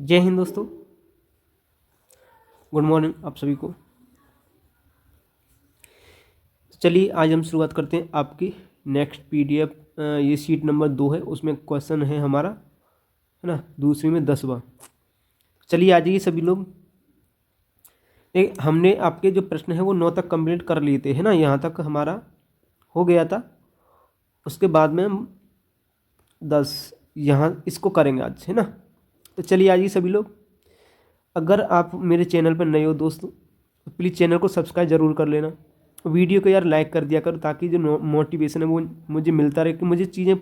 जय हिंद दोस्तों, good morning आप सभी को। चलिए आज हम शुरुआत करते हैं आपकी नेक्स्ट पीडीएफ। ये शीट नंबर 2 है, उसमें क्वेश्चन है हमारा, है ना, दूसरी में 10वां। चलिए आ जाइए सभी लोग। हमने आपके जो प्रश्न है वो 9 तक कंप्लीट कर लिए थे, है ना, यहाँ तक हमारा हो गया था। उसके बाद में हम 10 यहाँ इसको करेंगे आज, है ना। तो चलिए आ जाइए सभी लोग। अगर आप मेरे चैनल पर नए हो दोस्तों तो प्लीज़ चैनल को सब्सक्राइब ज़रूर कर लेना। वीडियो को यार लाइक कर दिया करो ताकि जो मोटिवेशन है वो मुझे मिलता रहे, कि मुझे चीज़ें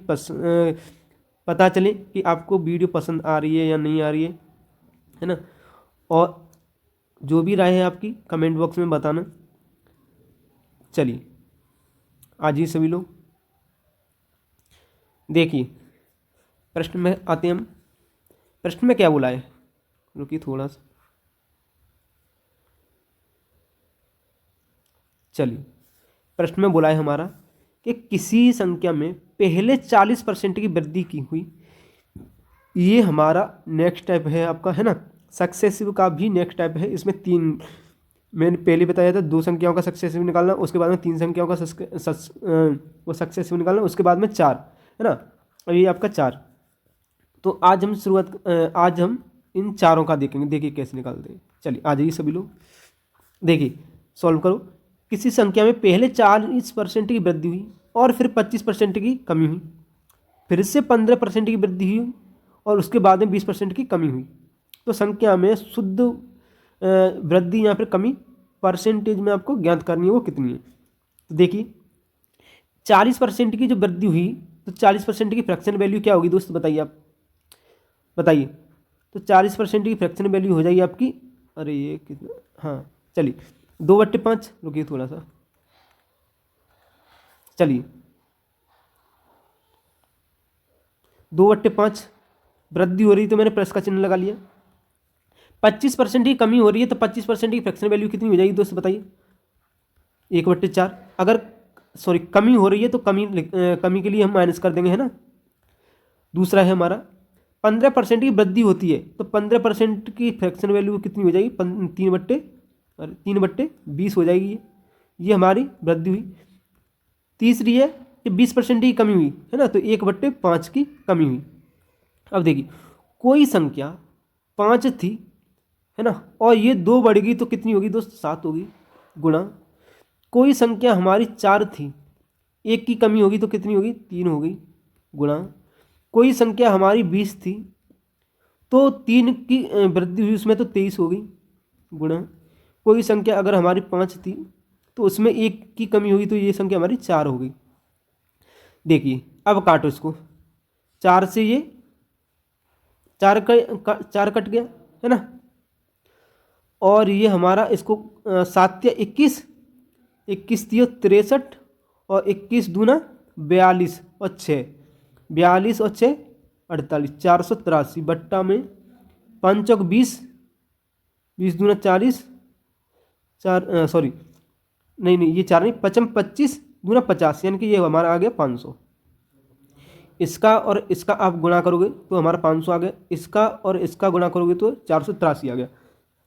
पता चले कि आपको वीडियो पसंद आ रही है या नहीं आ रही है ना। और जो भी राय है आपकी कमेंट बॉक्स में बताना। चलिए आज ही सभी लोग देखिए, प्रश्न में आते हैं हम। प्रश्न में क्या बोला है, रुकिए थोड़ा सा। चलिए प्रश्न में बोला है हमारा कि किसी संख्या में पहले 40% की वृद्धि की हुई, ये हमारा नेक्स्ट टाइप है आपका, है ना। सक्सेसिव का भी नेक्स्ट टाइप है। इसमें तीन, मैंने पहले बताया था, 2 संख्याओं का सक्सेसिव निकालना, उसके बाद में 3 संख्याओं का वो सक्सेसिव निकालना, उसके बाद में 4, है ना। और ये आपका 4। तो आज हम आज हम इन चारों का देखेंगे, देखिए कैसे निकालते हैं। चलिए आ जाइए सभी लोग, देखिए सॉल्व करो। किसी संख्या में पहले 40% की वृद्धि हुई और फिर 25% की कमी हुई, फिर से 15% की वृद्धि हुई और उसके बाद में 20% की कमी हुई। तो संख्या में शुद्ध वृद्धि या फिर कमी परसेंटेज में आपको ज्ञात करनी है, वो कितनी है। तो देखिए 40% की जो वृद्धि हुई, तो 40% की फ्रैक्शन वैल्यू क्या होगी दोस्त, बताइए आप, बताइए। तो 40% की फ्रैक्शन वैल्यू हो जाएगी आपकी, अरे ये कितना, हाँ चलिए 2/5, रुकिए थोड़ा सा, चलिए 2/5 वृद्धि हो रही तो मैंने प्लस का चिन्ह लगा लिया। 25% की कमी हो रही है तो 25% की फ्रैक्शन वैल्यू कितनी हो जाएगी दोस्त, बताइए। 1/4। अगर सॉरी कमी हो रही है तो कमी के लिए हम माइनस कर देंगे, है ना। दूसरा है हमारा 15% की वृद्धि होती है तो 15% की फ्रैक्शन वैल्यू कितनी हो जाएगी, 3/20 हो जाएगी। ये हमारी वृद्धि हुई। तीसरी है कि 20% की कमी हुई, है ना, तो 1/5 की कमी हुई। अब देखिए कोई संख्या 5 थी, है ना, और ये 2 बढ़ गई तो कितनी होगी दोस्त, 7 होगी, गुणा कोई संख्या हमारी 4 थी, 1 की कमी होगी तो कितनी होगी, 3 होगी, गुणा कोई संख्या हमारी 20 थी तो 3 की वृद्धि हुई, उसमें तो 23 होगी, गुणा कोई संख्या अगर हमारी 5 थी तो उसमें 1 की कमी होगी तो ये संख्या हमारी 4 हो गई। देखिए अब काटो इसको, 4 से ये 4 कट गया, है ना। और ये हमारा इसको 7 या 21, 21 दियो 63 और 21 दूना 42 और 6, 42 और 6 48, 483 बट्टा में 5 और 20, 20 दूना 40, 4 सॉरी नहीं नहीं ये 4 नहीं, 25 दूना 50, यानी कि ये हमारा आ गया 500। इसका और इसका आप गुणा करोगे तो हमारा 500 आ गया, इसका और इसका गुणा करोगे तो 483 आ गया।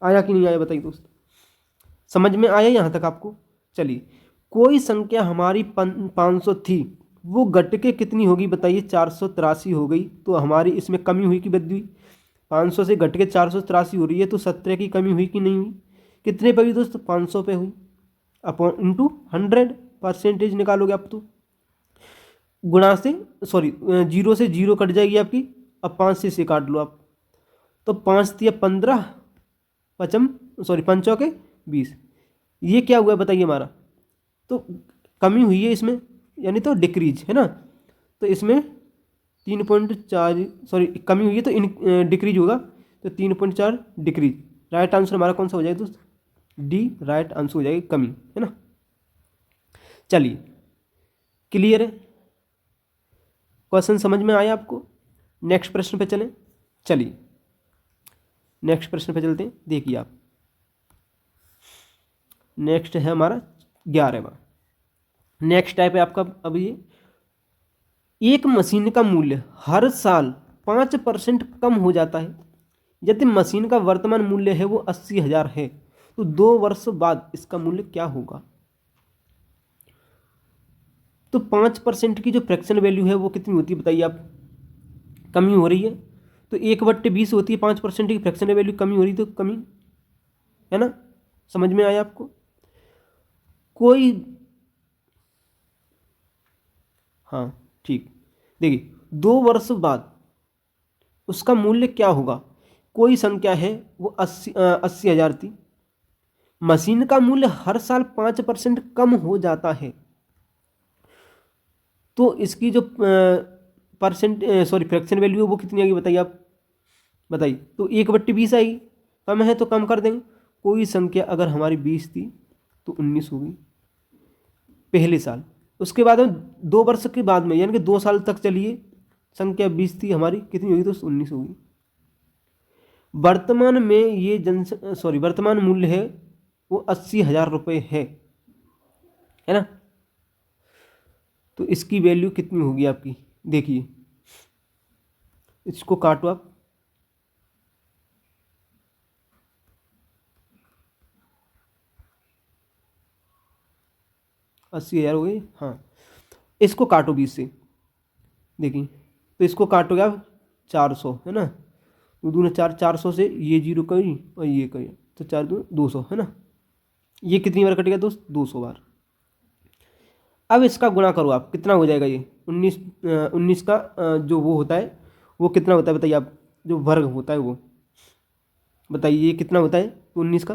आया कि नहीं आया बताइए दोस्त, समझ में आया यहाँ तक आपको। चलिए कोई संख्या हमारी 500 थी, वो घट के कितनी होगी बताइए, 483 हो गई। तो हमारी इसमें कमी हुई कि वृद्धि हुई, 500 से घट के 483 हो रही है तो 17 की कमी हुई कि नहीं हुई। कितने पे हुई दोस्त, 500 पे हुई, अपॉन इंटू 100 परसेंटेज निकालोगे आप तो गुणा से, सॉरी 0 से 0 कट जाएगी आपकी, अब 5 से इसे काट लो आप, तो 5 दिया 15, पचम सॉरी 5 के 20, ये क्या हुआ बताइए हमारा, तो कमी हुई है इसमें, यानी तो डिक्रीज, है ना। तो इसमें 3.4 सॉरी कमी हुई है तो डिक्रीज होगा, तो 3.4 डिक्रीज। राइट आंसर हमारा कौन सा हो जाएगा दोस्त, डी राइट आंसर हो जाएगा, कमी, है ना। चलिए क्लियर है, क्वेश्चन समझ में आया आपको। नेक्स्ट प्रश्न पे चलें, चलिए नेक्स्ट प्रश्न पे चलते हैं। देखिए आप, नेक्स्ट है हमारा 11वां। नेक्स्ट टाइप है आपका, अब ये एक मशीन का मूल्य हर साल 5% कम हो जाता है, यदि मशीन का वर्तमान मूल्य है वो 80,000 है तो 2 वर्ष बाद इसका मूल्य क्या होगा। तो 5% की जो फ्रैक्शन वैल्यू है वो कितनी होती है बताइए आप, कमी हो रही है। तो 1/20 होती है 5% की फ्रैक्शन वैल्यू, कमी हो रही तो कमी है ना। समझ में आया आपको। कोई, हाँ ठीक, देखिए 2 वर्ष बाद उसका मूल्य क्या होगा। कोई संख्या है वो 80,000 थी, मशीन का मूल्य हर साल 5% कम हो जाता है, तो इसकी जो फ्रैक्शन वैल्यू है वो कितनी आएगी बताइए आप, बताइए। तो 1/20 आएगी, कम है तो कम कर देंगे। कोई संख्या अगर हमारी 20 थी तो 19 होगी पहले साल, उसके बाद में 2 वर्ष के बाद में यानी कि 2 साल तक चलिए संख्या 20 थी हमारी, कितनी होगी तो 19 होगी। वर्तमान में ये वर्तमान मूल्य है वो 80,000 रुपये है ना। तो इसकी वैल्यू कितनी होगी आपकी, देखिए इसको काटो आप, अस्सी हज़ार हो गई, हाँ। इसको काटो 20 से, देखिए तो इसको काटोगे आप 400 है ना, तो दूना 400 से ये 0 करी और ये करी तो 4×2 200 है ना। ये कितनी बार कटेगा दोस्त, 200 बार। अब इसका गुणा करो आप, कितना हो जाएगा ये 19 का जो वो होता है वो कितना होता है बताइए आप, जो वर्ग होता है वो बताइए ये कितना होता है 19 का।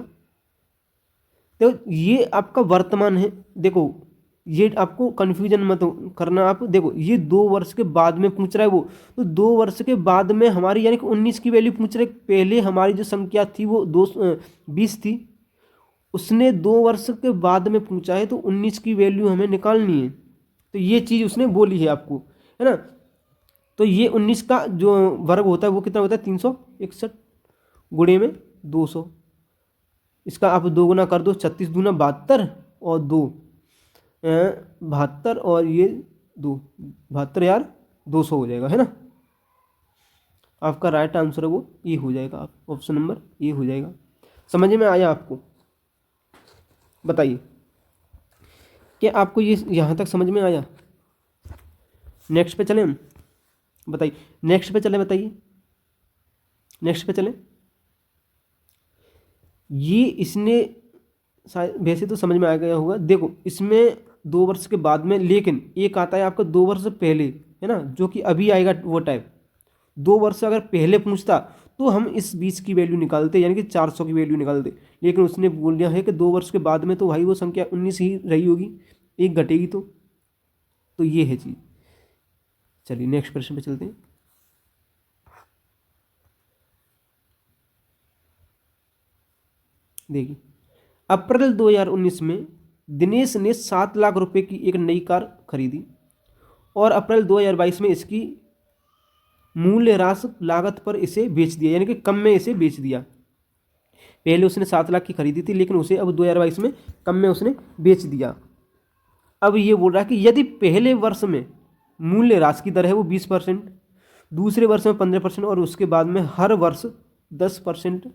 देखो ये आपका वर्तमान है, देखो ये आपको कन्फ्यूजन मत करना आप, देखो ये 2 वर्ष के बाद में पूछ रहा है वो, तो 2 वर्ष के बाद में हमारी यानी कि 19 की वैल्यू पूछ रहे। पहले हमारी जो संख्या थी वो 20 थी, उसने 2 वर्ष के बाद में पूछा है तो 19 की वैल्यू हमें निकालनी है, तो ये चीज़ उसने बोली है आपको, है ना। तो ये 19 का जो वर्ग होता है वो कितना होता है 361 गुणे में 200, इसका आप 2 गुना कर दो, 36×2 = 72 और 2 72 और ये 2 72,200 हो जाएगा है ना। आपका राइट आंसर है वो ये हो जाएगा, आप ऑप्शन नंबर ये हो जाएगा। समझ में आया आपको, बताइए क्या आपको ये यहाँ तक समझ में आया। नेक्स्ट पे चलें हम, बताइए नेक्स्ट पे चलें, बताइए नेक्स्ट पे चलें। ये इसने वैसे तो समझ में आ गया होगा, देखो इसमें 2 वर्ष के बाद में, लेकिन एक आता है आपका 2 वर्ष पहले है ना, जो कि अभी आएगा वो टाइप। 2 वर्ष अगर पहले पूछता तो हम इस 20 की वैल्यू निकालते यानी कि 400 की वैल्यू निकालते, लेकिन उसने बोल दिया है कि 2 वर्ष के बाद में तो भाई वो संख्या 19 ही रही होगी, एक घटेगी तो ये है चीज़। चलिए नेक्स्ट प्रश्न पे चलते हैं। देखिए अप्रैल 2019 में दिनेश ने 7 लाख रुपए की एक नई कार खरीदी और अप्रैल 2022 में इसकी मूल्य ह्रास लागत पर इसे बेच दिया, यानी कि कम में इसे बेच दिया। पहले उसने 7 लाख की खरीदी थी लेकिन उसे अब 2022 में कम में उसने बेच दिया। अब ये बोल रहा है कि यदि पहले वर्ष में मूल्य ह्रास की दर है वो 20%, दूसरे वर्ष में 15% और उसके बाद में हर वर्ष 10%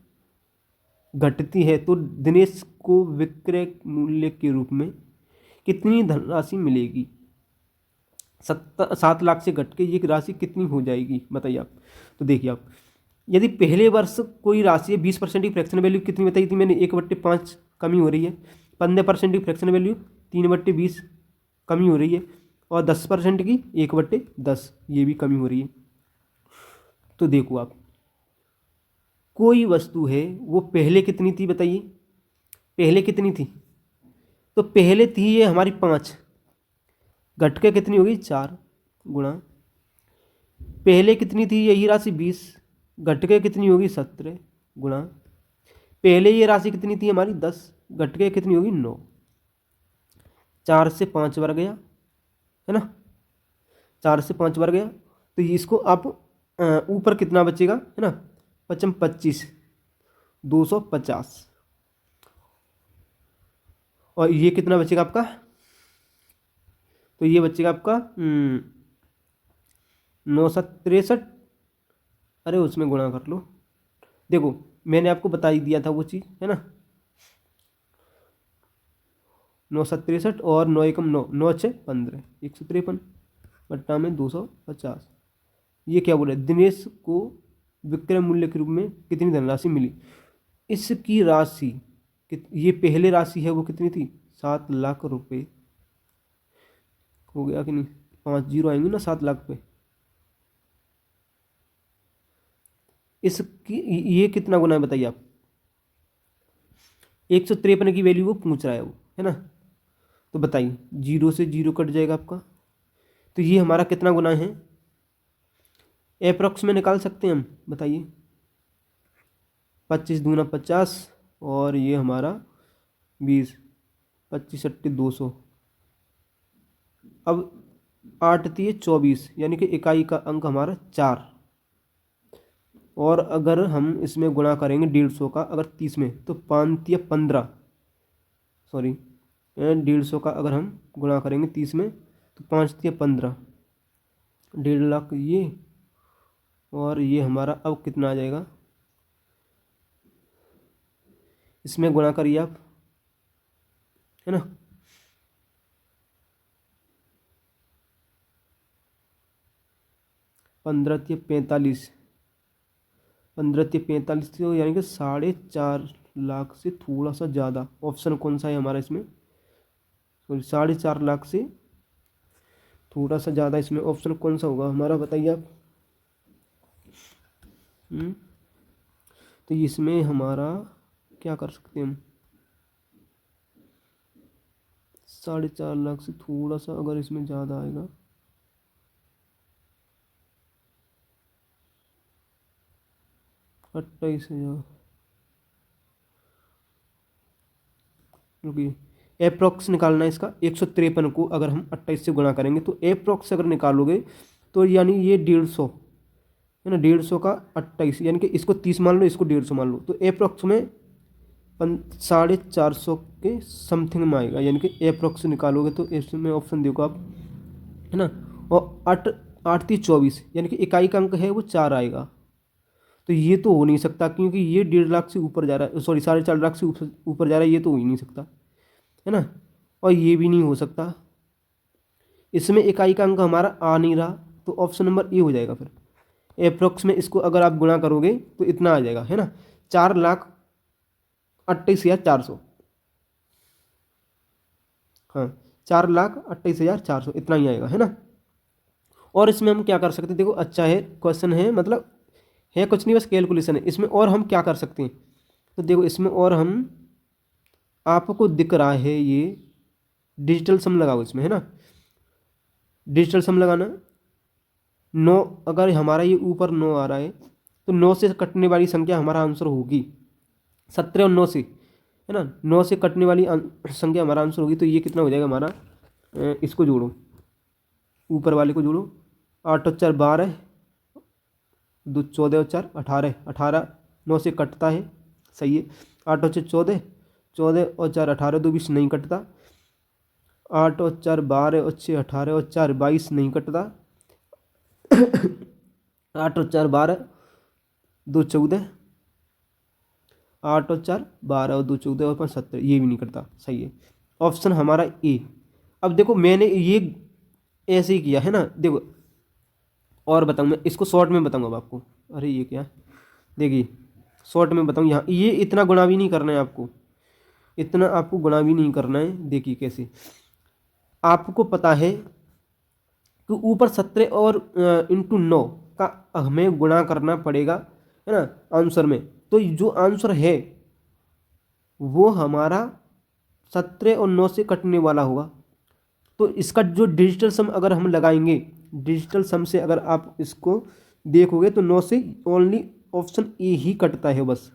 घटती है, तो दिनेश को विक्रय मूल्य के रूप में कितनी धनराशि मिलेगी। 7 लाख से घट के ये राशि कितनी हो जाएगी बताइए आप। तो देखिए आप, यदि पहले वर्ष कोई राशि है 20% की फ्रैक्शन वैल्यू कितनी बताई थी मैंने, 1/5 कमी हो रही है। 15% की फ्रैक्शन वैल्यू 3/20 कमी हो रही है, और 10% की 1/10 ये भी कमी हो रही है। तो देखो आप, कोई वस्तु है वो पहले कितनी थी बताइए, पहले कितनी थी, तो पहले थी ये हमारी 5, घट के कितनी होगी 4 गुणा, पहले कितनी थी यही राशि 20, घट के कितनी होगी 17 गुणा, पहले ये राशि कितनी थी हमारी 10, घट के कितनी होगी 9, 4 से 5 बार गया है ना, 4 से 5 बार गया। तो इसको आप ऊपर कितना बचेगा है ना, 25 250, और ये कितना बचेगा आपका, तो ये बचेगा आपका 963, अरे उसमें गुणा कर लो देखो मैंने आपको बता ही दिया था वो चीज़, है ना। 9 7 63 और 9 एकम 9, 9 6 15, 153 बट्टा में 250। ये क्या बोल रहे हैं, दिनेश को विक्रय मूल्य के रूप में कितनी धनराशि मिली। इसकी राशि ये पहले राशि है वो कितनी थी, 7 लाख रुपए। हो गया कि नहीं, 5 जीरो आएंगे ना 7 लाख पे। इसकी ये कितना गुना है बताइए आप। 153 की वैल्यू वो पूछ रहा है वो, है ना। तो बताइए, जीरो से जीरो कट जाएगा आपका, तो ये हमारा कितना गुना है, एप्रोक्स में निकाल सकते हैं हम, बताइए। 25 दूना 50 और ये हमारा 20, 25 अट्टी 200। अब 8 तिये 24, यानी कि इकाई का अंक हमारा 4। और अगर हम इसमें गुणा करेंगे 150 का अगर 30 में, तो 5 तिये 15, सॉरी 150 का अगर हम गुणा करेंगे 30 में, तो 5 तिये 15, 1.5 लाख ये। और ये हमारा अब कितना आ जाएगा, इसमें गुणा करिए आप, है ना। 15 तिये 45, 15 तिये 45, तो यानी कि 4.5 लाख से थोड़ा सा ज़्यादा। ऑप्शन कौन सा है हमारा इसमें, सॉरी 4.5 लाख से थोड़ा सा ज़्यादा, इसमें ऑप्शन कौन सा होगा हमारा, बताइए आप। तो इसमें हमारा क्या कर सकते हैं हम, 4.5 लाख से थोड़ा सा अगर इसमें ज़्यादा आएगा, 28,000। रुकिए, एप्रोक्स निकालना है इसका। 153 को अगर हम 28 से गुणा करेंगे, तो एप्रोक्स अगर निकालोगे तो यानी ये 150 है ना, 150 का 28, यानी कि इसको 30 मान लो, इसको 150 मान लो, तो एप्रोक्स में 450 के समथिंग में आएगा, यानी कि एप्रोक्स निकालोगे तो इसमें ऑप्शन देखो आप, है ना। और 8 3 24, यानी कि इकाई का अंक है वो 4 आएगा। तो ये तो हो नहीं सकता, क्योंकि ये 1.5 लाख से ऊपर जा रहा है, सॉरी 4.5 लाख से ऊपर जा रहा है, ये तो हो ही नहीं सकता, है ना। और ये भी नहीं हो सकता, इसमें इकाई का अंक हमारा आ नहीं रहा, तो ऑप्शन नंबर ए हो जाएगा फिर। एप्रोक्स में इसको अगर आप गुणा करोगे तो इतना आ जाएगा, है ना, 4,28,400। हाँ, 4,28,400 इतना ही आएगा, है ना। और इसमें हम क्या कर सकते हैं, देखो अच्छा है क्वेश्चन है, मतलब है कुछ नहीं, बस कैलकुलेशन है इसमें। और हम क्या कर सकते हैं, तो देखो इसमें और हम, आपको दिख रहा है ये डिजिटल सम लगाओ इसमें, है ना। डिजिटल सम लगाना, 9 अगर हमारा ये ऊपर 9 आ रहा है, तो 9 से कटने वाली संख्या हमारा आंसर होगी 17 और 9 से, है ना। 9 से कटने वाली संख्या हमारा आंसर होगी, तो ये कितना हो जाएगा हमारा, इसको जोड़ो, ऊपर वाले को जोड़ो, 8 और 4 12, 2 14 और 4 18, 18 9 से कटता है, सही है। 8 और 6 14, 14 और 4 18, 2 20 नहीं कटता। 8 और 4 12 और 6 18 और 4 22 नहीं कटता। 8 और 4 12, 2 14, 8 और 4 12 और 2 14 और 5 17, ये भी नहीं करता, सही है। ऑप्शन हमारा ए। अब देखो मैंने ये ऐसे ही किया है ना, देखो और बताऊँ मैं इसको शॉर्ट में बताऊँगा अब आपको। अरे ये क्या, देखिए शॉर्ट में बताऊँ, यहाँ ये इतना गुणा भी नहीं करना है आपको, इतना आपको गुणा भी नहीं करना है। देखिए कैसे, आपको पता है कि ऊपर 17 और इंटू 9 का हमें गुणा करना पड़ेगा, है ना, आंसर में। तो जो आंसर है वो हमारा 17 और 9 से कटने वाला होगा। तो इसका जो डिजिटल सम अगर हम लगाएंगे, डिजिटल सम से अगर आप इसको देखोगे, तो 9 से ओनली ऑप्शन ए ही कटता है बस,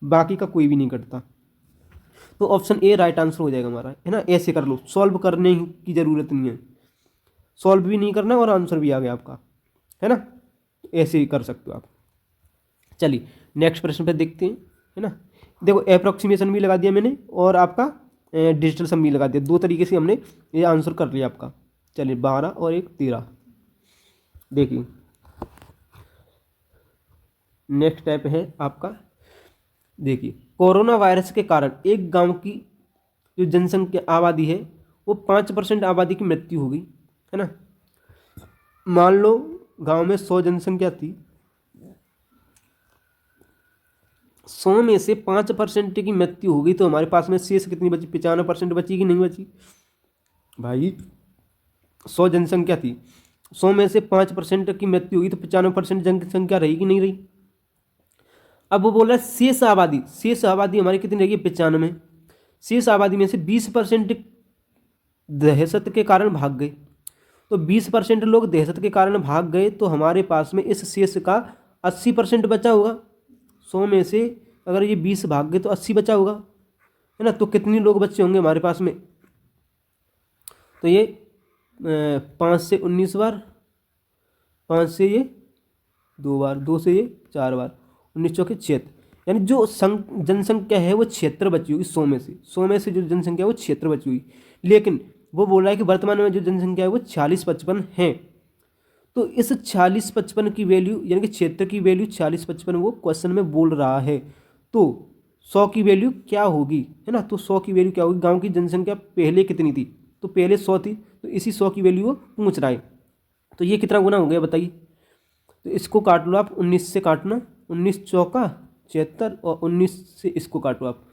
बाकी का कोई भी नहीं कटता। तो ऑप्शन ए राइट आंसर हो जाएगा हमारा, है ना। ऐसे कर लो, सॉल्व करने की ज़रूरत नहीं है, सॉल्व भी नहीं करना और आंसर भी आ गया आपका, है ना। ऐसे ही कर सकते हो आप। चलिए नेक्स्ट प्रश्न पे देखते हैं, है ना। देखो अप्रोक्सीमेशन भी लगा दिया मैंने, और आपका डिजिटल सम भी लगा दिया, दो तरीके से हमने ये आंसर कर लिया आपका। चलिए 12 और 1 13, देखिए नेक्स्ट टाइप है आपका, देखिए, कोरोना वायरस के कारण एक गांव की जो जनसंख्या आबादी है वो 5% आबादी की मृत्यु हो गई, है ना। मान लो गांव में 100 जनसंख्या थी, 100 में से 5% की मृत्यु हो गई, तो हमारे पास में शेष कितनी बची? 95% बची कि नहीं बची भाई? 100 जनसंख्या थी, 100 में से 5% की मृत्यु हुई, तो 95% जनसंख्या रहेगी नहीं रही। अब वो बोल रहा है शेष आबादी, शेष आबादी हमारी कितनी रहेगी? 95। शेष आबादी में से 20% दहशत के कारण भाग गए, तो 20% लोग दहशत के कारण भाग गए, तो हमारे पास में इस शेष का 80% बचा होगा। 100 में से अगर ये 20 भाग गए तो 80 बचा होगा, है ना। तो कितने लोग बच्चे होंगे हमारे पास में? तो ये 5 से 19 बार, 5 से ये 2 बार, 2 से ये 4 बार, 19 चौके 76, यानी जो जनसंख्या है वो 76 बची होगी 100 में से। 100 में से जो जनसंख्या है वो 76 बची हुई, लेकिन वो बोल रहा है कि वर्तमान में जो जनसंख्या है वो 46-55 है। तो इस 46-55 की वैल्यू, यानी कि क्षेत्र की वैल्यू 46-55 वो क्वेश्चन में बोल रहा है। तो 100 की वैल्यू क्या होगी, है ना। तो 100 की वैल्यू क्या होगी? गांव की जनसंख्या पहले कितनी थी? तो पहले 100 थी, तो इसी 100 की वैल्यू वो पूछ रहा है। तो ये कितना गुना हो गया बताइए? तो इसको काट लो आप, 19 से काटना, 19 चौका 76 और 19 से इसको काटो आप,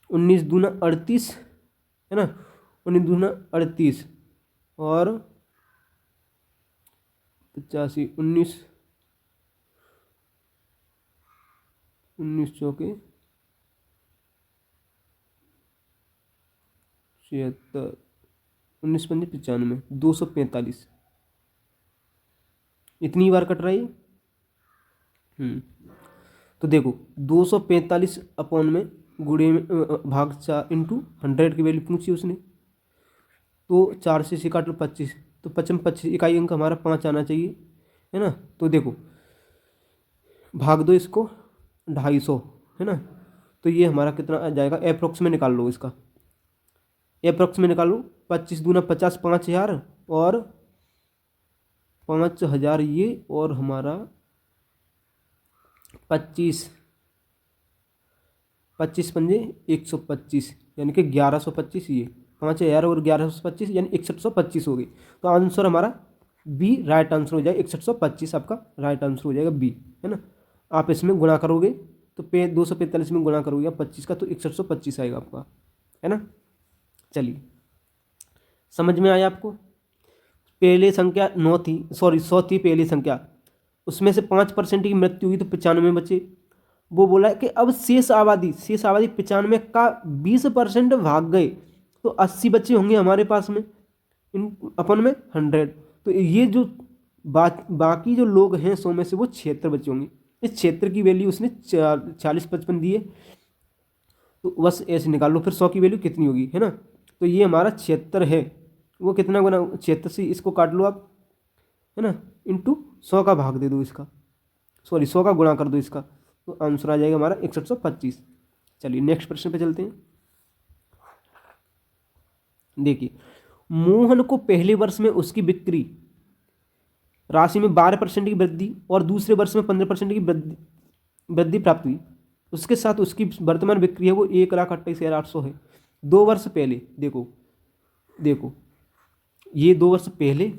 19 दूना 38, है ना, 19 दूना 38 और 85, 19 चौके 76, 19 पंजे 95, 245, इतनी बार कट रहा है। तो देखो 245 अपॉन में गुणे में भाग 4 इंटू 100 की वैल्यू पूछी उसने, तो 4 से काट लो 25, तो 25 इकाई अंक हमारा 5 आना चाहिए, है ना। तो देखो भाग दो इसको 250, है ना। तो ये हमारा कितना आ जाएगा? अप्रोक्स में निकाल लो इसका, अप्रोक्स में निकालो। 25 दूना 50, 5000 और 5000 ये, और हमारा 25, 25 पंजे 125, यानी कि 1125, ये 5000 और 1125 यानी 6125 हो गई। तो आंसर हमारा बी राइट आंसर हो जाएगा, 6125 आपका राइट आंसर हो जाएगा बी, है ना। आप इसमें गुणा करोगे तो 245 में गुणा करोगे 25 का, तो 6125 आएगा आपका, है ना। चलिए, समझ में आया आपको? पहली संख्या 9 थी, सॉरी 100 थी पहली संख्या, उसमें से 5% की मृत्यु हुई तो 95 बचे। वो बोला है कि अब शेष आबादी 95 का 20% भाग गए, तो 80 बच्चे होंगे हमारे पास में, इन अपन में 100। तो ये जो बाकी जो लोग हैं 100 में से वो 76 बच्चे होंगे। इस क्षेत्र की वैल्यू उसने 40-55 दी है, तो बस ऐसे निकाल लो फिर 100 की वैल्यू कितनी होगी, है ना। तो ये हमारा 76 है, वो कितना गुना? 76 से इसको काट लो आप, है ना, इंटू 100 का भाग दे दो इसका, सॉरी 100 का गुणा कर दो इसका, तो आंसर आ जाएगा हमारा 6125। चलिए नेक्स्ट प्रश्न पे चलते हैं। देखिए, मोहन को पहले वर्ष में उसकी बिक्री राशि में 12% की वृद्धि और दूसरे वर्ष में 15% की वृद्धि प्राप्त हुई। उसके साथ उसकी वर्तमान बिक्री है वो 1,28,800 है। 2 वर्ष पहले, देखो ये 2 वर्ष पहले,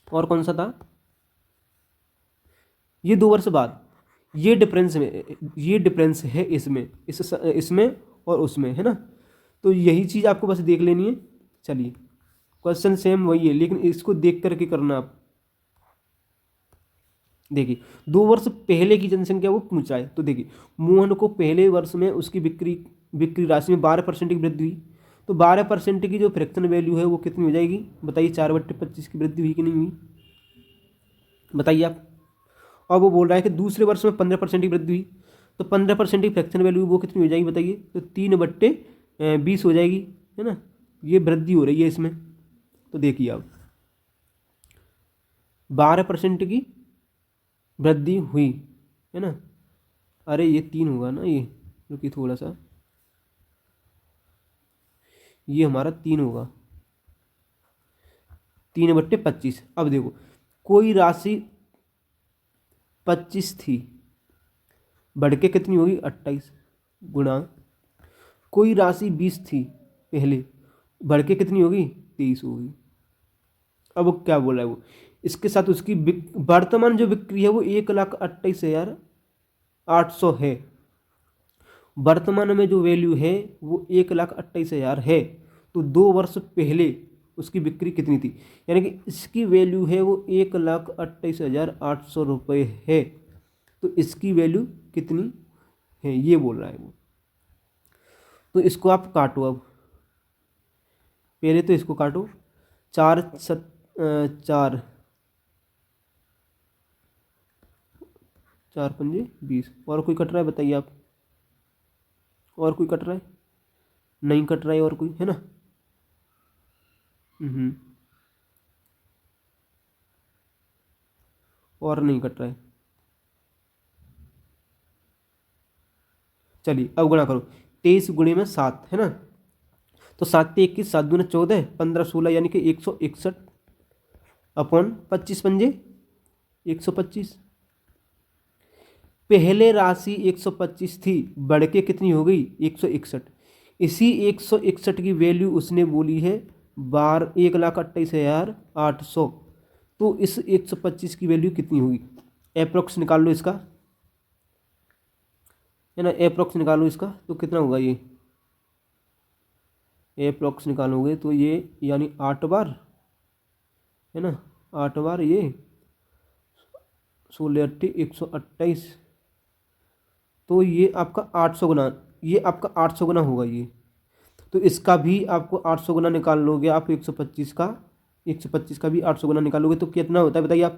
और कौन सा था ये 2 वर्ष बाद। ये डिफरेंस है इसमें और उसमें, है ना। तो यही चीज़ आपको बस देख लेनी है। चलिए, क्वेश्चन सेम वही है, लेकिन इसको देख करके करना आप। देखिए 2 वर्ष पहले की जनसंख्या वो पूछा है, तो देखिए मोहन को पहले वर्ष में उसकी बिक्री राशि में 12% की वृद्धि हुई, तो 12% की जो फ्रैक्शन वैल्यू है वो कितनी हो जाएगी बताइए? 4/25 की वृद्धि हुई कि नहीं हुई, बताइए आप। और वो बोल रहा है कि दूसरे वर्ष में 15% की वृद्धि हुई, तो 15% की फ्रैक्शन वैल्यू वो कितनी हो जाएगी बताइए? तो 3/20 हो जाएगी, है ना। ये वृद्धि हो रही है इसमें, तो देखिए आप 12% की वृद्धि हुई, है ना। अरे ये 3 होगा ना, ये रुकिए थोड़ा सा, ये हमारा 3 होगा, 3/25। अब देखो कोई राशि 25 थी, बढ़ के कितनी होगी 28 गुणा कोई राशि 20 थी पहले, बढ़ के कितनी होगी 23 होगी। अब वो क्या बोल रहा है वो, इसके साथ उसकी वर्तमान जो बिक्री है वो 1,28,800 है। वर्तमान में जो वैल्यू है वो 1,28,000 है। तो 2 वर्ष पहले उसकी बिक्री कितनी थी, यानी कि इसकी वैल्यू है वो 1,28,800 रुपये है। तो इसकी वैल्यू कितनी है ये बोल रहा है वो। तो इसको आप काटो, अब पहले तो इसको काटो, 4 पंजे 20। और कोई कट रहा है बताइए आप, और कोई कट रहा है? नहीं कट रहा है और कोई, है ना? और नहीं कट रहा है। चलिए अब गुणा करो, 23 गुणे में 7 है ना, तो 7 × 21 7 दूने 14 15 16 यानी कि 161 अपॉन 25 पंजे 125। पहले राशि 125 थी, बढ़ के कितनी हो गई 161। इसी 161 की वैल्यू उसने बोली है 1,28,800। तो इस 125 की वैल्यू कितनी होगी, एप्रोक्स निकाल लो इसका, है ना, एप्रोक्स निकालो इसका। तो कितना होगा ये, एप्रोक्स निकालोगे तो ये यानी 8 बार, है ना, 8 बार ये 16 × 128। तो ये आपका 800 गुना, ये आपका 800 गुना होगा ये। तो इसका भी आपको 800 गुना निकाल लोगे आप, 125 का, 125 का भी 800 गुना निकालोगे तो कितना होता है बताइए आप।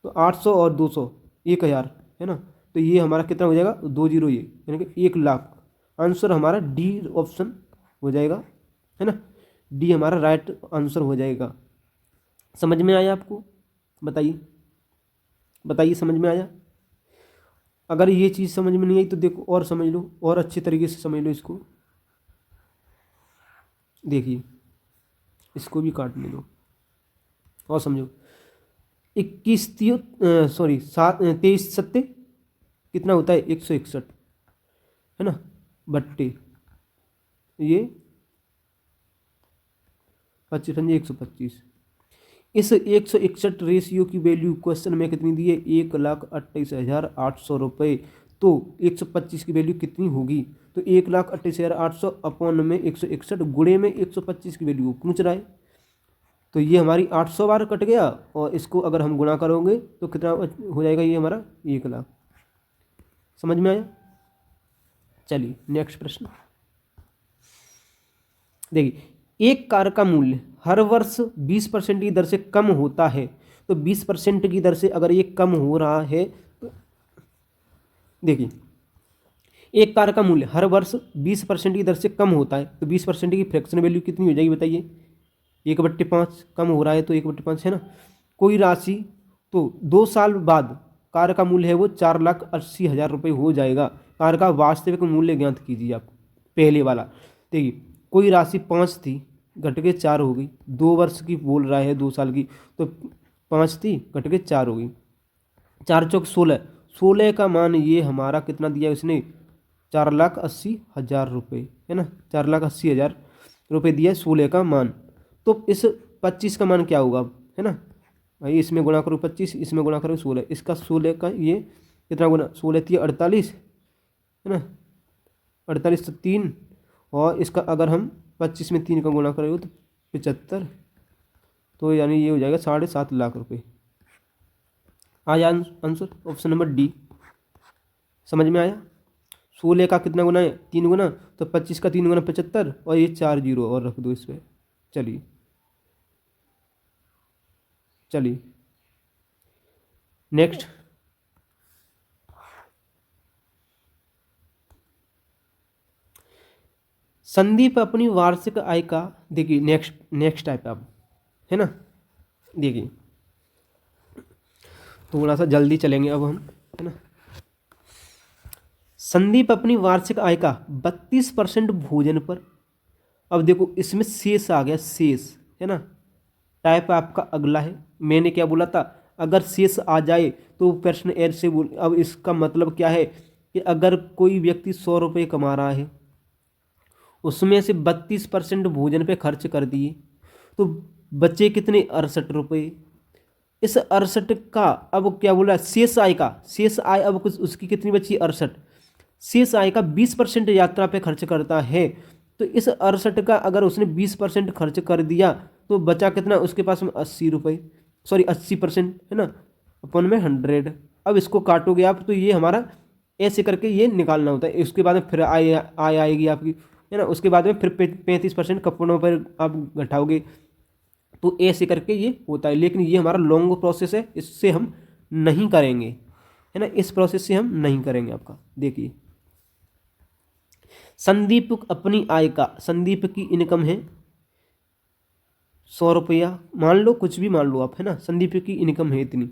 तो 800 और 200 1000, है ना। तो ये हमारा कितना हो जाएगा 20 ये, यानी कि 1,00,000। आंसर हमारा डी ऑप्शन हो जाएगा, है ना, डी हमारा राइट आंसर हो जाएगा। समझ में आया आपको? बताइए बताइए, समझ में आया? अगर ये चीज़ समझ में नहीं आई तो देखो और समझ लो, और अच्छे तरीके से समझ लो इसको। देखिए इसको भी काटने दो और समझो। 23 सत्ते कितना होता है 161, है ना, बट्टे ये 25 पंजे 125। इस 161 रेशियो की वैल्यू क्वेश्चन में कितनी दी है 1,28,800 रुपये। तो 125 की वैल्यू कितनी होगी, तो 1,28,800 अपॉन में 161 गुणे में 125 की वैल्यू पूछ रहा है। तो ये हमारी 800 बार कट गया, और इसको अगर हम गुणा करोगे तो कितना हो जाएगा ये हमारा 1,00,000। समझ में आया? चलिए नेक्स्ट प्रश्न देखिए, एक कार का मूल्य हर वर्ष 20% की दर से कम होता है। तो 20% की दर से अगर ये कम हो रहा है तो देखिए, एक कार का मूल्य हर वर्ष 20% की दर से कम होता है, तो 20% की फ्रैक्शन वैल्यू कितनी हो जाएगी बताइए। 1/5 कम हो रहा है तो 1/5, है ना। कोई राशि, तो 2 साल बाद कार का मूल्य है वो 4,80,000 रुपये हो जाएगा। कार का वास्तविक मूल्य ज्ञात कीजिए आप, पहले वाला। देखिए कोई राशि 5 थी, घट के 4 हो गई। 2 वर्ष की बोल रहा है, 2 साल की, तो 5 थी घट के 4 हो गई। 4 चौक 16, 16 का मान ये हमारा कितना दिया उसने 4,80,000 रुपये, है ना, 4,80,000 रुपये दिया 16 का मान। तो इस 25 का मान क्या होगा, है ना भाई, इसमें गुणा करो 25, इसमें गुणा करो 16, इसका 16 का ये कितना गुना, 16 थी 48, है ना, 48 तो 3, और इसका अगर हम 25 में 3 का गुणा करेंगे तो 75, तो यानी ये हो जाएगा 7.5 लाख रुपये। आया आंसर ऑप्शन नंबर डी। समझ में आया? 16 का कितना गुना है 3 गुना, तो 25 का 3 गुना 75, और ये 4 जीरो और रख दो इस पर। चलिए चलिए नेक्स्ट। संदीप अपनी वार्षिक आय का, देखिए नेक्स्ट टाइप आप, है ना, देखिए थोड़ा सा जल्दी चलेंगे अब हम, है ना। संदीप अपनी वार्षिक आय का 32% भोजन पर, अब देखो इसमें शेष आ गया, शेष, है ना, टाइप आपका अगला है। मैंने क्या बोला था, अगर शेष आ जाए तो प्रश्न ऐसे बोल। अब इसका मतलब क्या है कि अगर कोई व्यक्ति 100 रुपये कमा रहा है, उसमें से 32% भोजन पे खर्च कर दिए, तो बचे कितने? 68 रुपये। इस 68 का अब क्या बोला? शेष आय का, शेष आय अब कुछ उसकी कितनी बची? 68। शेष आय का 20% यात्रा पे खर्च करता है, तो इस 68 का अगर उसने 20% खर्च कर दिया तो बचा कितना उसके पास में? 80 रुपये, सॉरी 80%, है ना, अपन में 100। अब इसको काटोगे आप तो ये हमारा ऐसे करके ये निकालना होता है। उसके बाद में फिर आय आय आएगी आपकी, है ना, उसके बाद में फिर 35% कपड़ों पर आप घटाओगे, तो ऐसे करके ये होता है। लेकिन ये हमारा लॉन्ग प्रोसेस है, इससे हम नहीं करेंगे, है ना, इस प्रोसेस से हम नहीं करेंगे। आपका देखिए, संदीप अपनी आय का, संदीप की इनकम है 100 रुपया, मान लो कुछ भी मान लो आप, है ना, संदीप की इनकम है इतनी।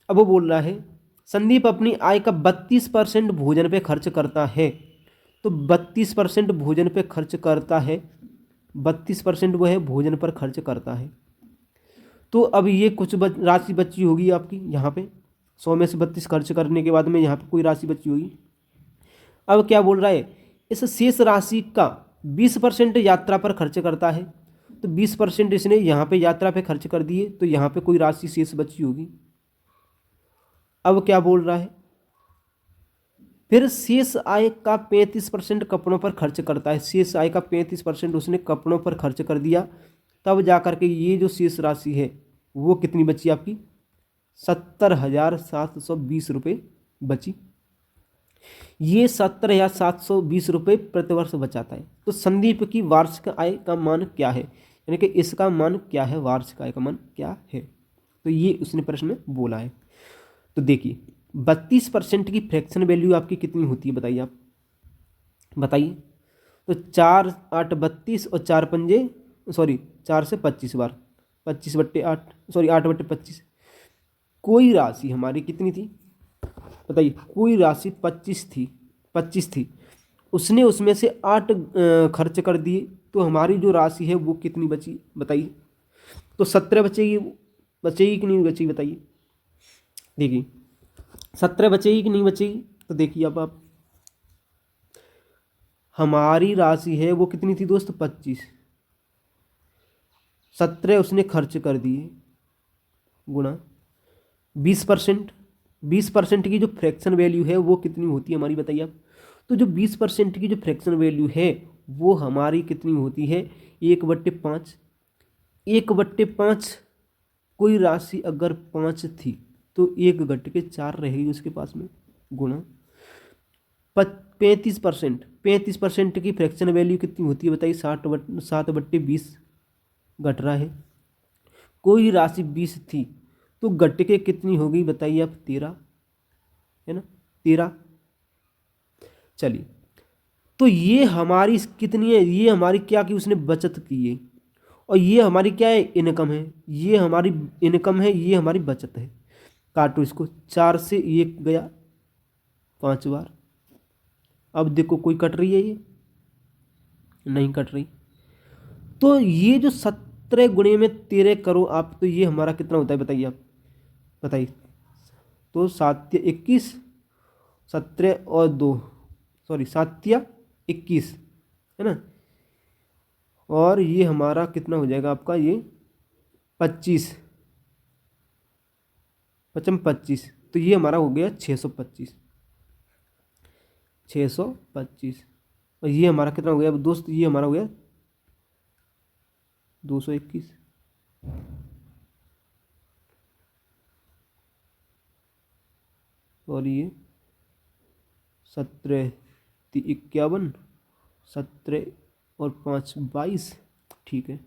अब वो बोल रहा है संदीप अपनी आय का 32% भोजन पे खर्च करता है, तो 32% भोजन पे खर्च करता है, 32% वो है भोजन पर खर्च करता है। तो अब ये कुछ राशि बची होगी आपकी यहाँ पे, 100 में से 32 खर्च करने के बाद में यहाँ पे कोई राशि बची होगी। अब क्या बोल रहा है? इस शेष राशि का 20% यात्रा पर खर्च करता है, तो 20% इसने यहाँ पे यात्रा पे खर्च कर दिए, तो यहाँ पे कोई राशि शेष बची होगी। अब क्या बोल रहा है? फिर शेष आय का 35% कपड़ों पर खर्च करता है, शेष आय का 35% उसने कपड़ों पर खर्च कर दिया, तब जा करके ये जो शेष राशि है वो कितनी बची आपकी? 70,720 रुपये बची। ये 70,720 रुपये प्रतिवर्ष बचाता है। तो संदीप की वार्षिक आय का मान क्या है, यानी कि इसका मान क्या है, वार्षिक आय का मान क्या है, तो ये उसने प्रश्न में बोला है। तो देखिए 32% की फ्रैक्शन वैल्यू आपकी कितनी होती है, बताइए आप, बताइए। तो 4 8 32 और 4 पंजे, सॉरी 4 से 25 बार, 25/8, सॉरी 8/25, कोई राशि हमारी कितनी थी बताइए? कोई राशि 25 थी, उसने उसमें से 8 खर्च कर दिए, तो हमारी जो राशि है वो कितनी बची बताइए? तो 17 बचेगी, बचेगी कि नहीं बचेगी बताइए? देखिए 17 बचेगी कि नहीं बचेगी? तो देखिए अब आप, हमारी राशि है वो कितनी थी दोस्त? 25, 17 उसने खर्च कर दिए, गुणा 20%, 20% की जो फ्रैक्शन वैल्यू है वो कितनी होती है हमारी, बताइए आप? तो जो 20% की जो फ्रैक्शन वैल्यू है वो हमारी कितनी होती है? 1/5। 1/5, कोई राशि अगर 5 थी तो 1 घट के 4 रहेगी उसके पास में, गुणा 35%। 35% की फ्रैक्शन वैल्यू कितनी होती है बताइए? 7/20 घट रहा है। कोई राशि 20 थी तो घट के कितनी होगी बताइए आप? 13, है ना, 13। चलिए, तो ये हमारी कितनी है? ये हमारी क्या की उसने बचत की है, और ये हमारी क्या है? इनकम है। ये हमारी इनकम है, ये हमारी बचत है। काटो इसको, 4 से 1 गया 5 बार। अब देखो कोई कट रही है? ये नहीं कट रही। तो ये जो 17 गुणे में 13 करो आप, तो ये हमारा कितना होता है बताइए आप? बताइए। तो 7 या 21, 17 और 2, सॉरी 7 या 21, है ना, और ये हमारा कितना हो जाएगा आपका? ये 25, 25, तो ये हमारा हो गया 625, 625। और ये हमारा कितना हो गया दोस्त? ये हमारा हो गया 221। और ये 17 51, 17 और 5 22, ठीक है।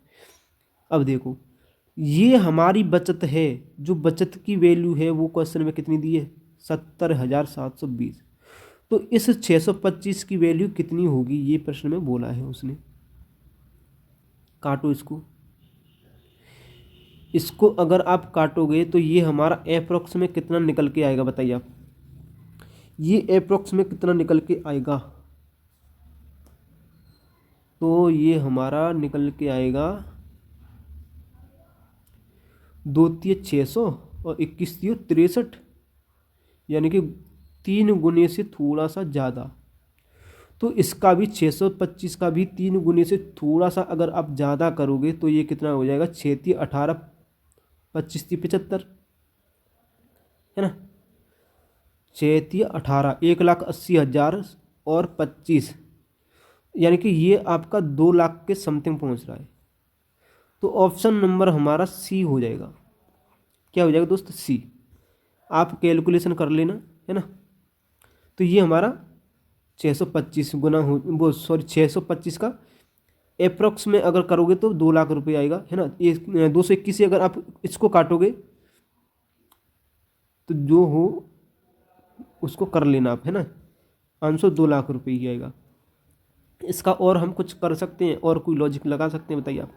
अब देखो ये हमारी बचत है, जो बचत की वैल्यू है वो क्वेश्चन में कितनी दी है? 70,720। तो इस 625 की वैल्यू कितनी होगी, ये प्रश्न में बोला है उसने। काटो इसको, इसको अगर आप काटोगे तो ये हमारा अप्रोक्स में कितना निकल के आएगा बताइए आप? ये अप्रोक्स में कितना निकल के आएगा? तो ये हमारा निकल के आएगा 2 × 600, और 21 तियो 63, यानी कि 3 गुने से थोड़ा सा ज़्यादा। तो इसका भी 625 का भी 3 गुने से थोड़ा सा अगर आप ज़्यादा करोगे तो ये कितना हो जाएगा, 6 तिया 18, 25 तिया 75, है ना। 6 तिया 18, 1,80,000 और 25, यानी कि ये आपका 2 लाख के समथिंग पहुंच रहा है। तो ऑप्शन नंबर हमारा सी हो जाएगा। क्या हो जाएगा दोस्त, सी। आप कैलकुलेशन कर लेना, है ना। तो ये हमारा 625 गुना हो, वो सॉरी 625 का अप्रोक्स में अगर करोगे तो 2 लाख रुपए आएगा, है ना। ये 221 से अगर आप इसको काटोगे तो जो हो उसको कर लेना आप, है ना। आंसर 2 लाख रुपए ही आएगा। इसका और हम कुछ कर सकते हैं, और कोई लॉजिक लगा सकते हैं, बताइए आप।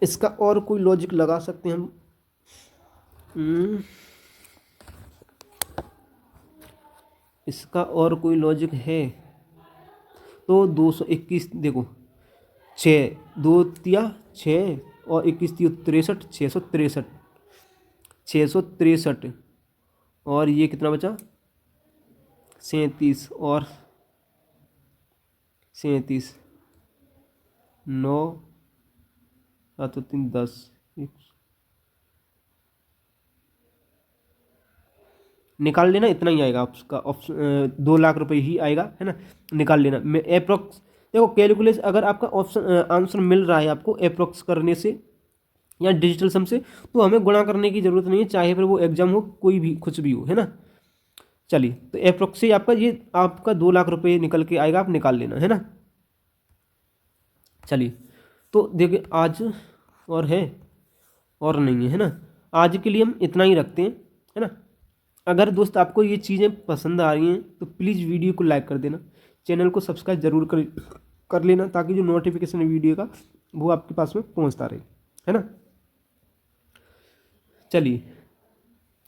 इसका और कोई लॉजिक लगा सकते हैं हम। इसका और कोई लॉजिक है तो 221 देखो, 6 2 तिया 6 और 21 तिया 63, 663, 663, और ये कितना बचा, 37 और 37, 9 7 3 10, निकाल लेना, इतना ही आएगा आपका ऑप्शन, 2 लाख रुपए ही आएगा, है ना। निकाल लेना मैं अप्रोक्स। देखो कैलकुलेशन अगर आपका ऑप्शन आंसर मिल रहा है आपको अप्रोक्स करने से या डिजिटल सम से, तो हमें गुणा करने की जरूरत नहीं है, चाहे फिर वो एग्जाम हो कोई भी कुछ भी हो, है ना। चलिए, तो अप्रोक्स से आपका ये आपका 2 लाख रुपए निकल के आएगा, आप निकाल लेना, है ना। चलिए, तो देखिए आज और है और नहीं है ना। आज के लिए हम इतना ही रखते हैं, है ना। अगर दोस्त आपको ये चीज़ें पसंद आ रही हैं तो प्लीज़ वीडियो को लाइक कर देना, चैनल को सब्सक्राइब जरूर कर लेना, ताकि जो नोटिफिकेशन है वीडियो का वो आपके पास में पहुंचता रहे, है ना। चलिए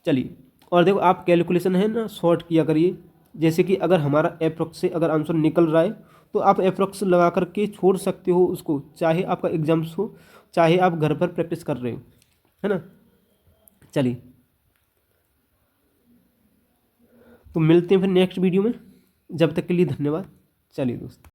चलिए, और देखो आप कैलकुलेशन है ना शॉर्ट किया करिए। जैसे कि अगर हमारा अप्रोक्स से अगर आंसर निकल रहा है तो आप अप्रोक्स लगा करके छोड़ सकते हो उसको, चाहे आपका एग्जाम्स हो, चाहे आप घर पर प्रैक्टिस कर रहे हो, है ना। चलिए, तो मिलते हैं फिर नेक्स्ट वीडियो में, जब तक के लिए धन्यवाद। चलिए दोस्त।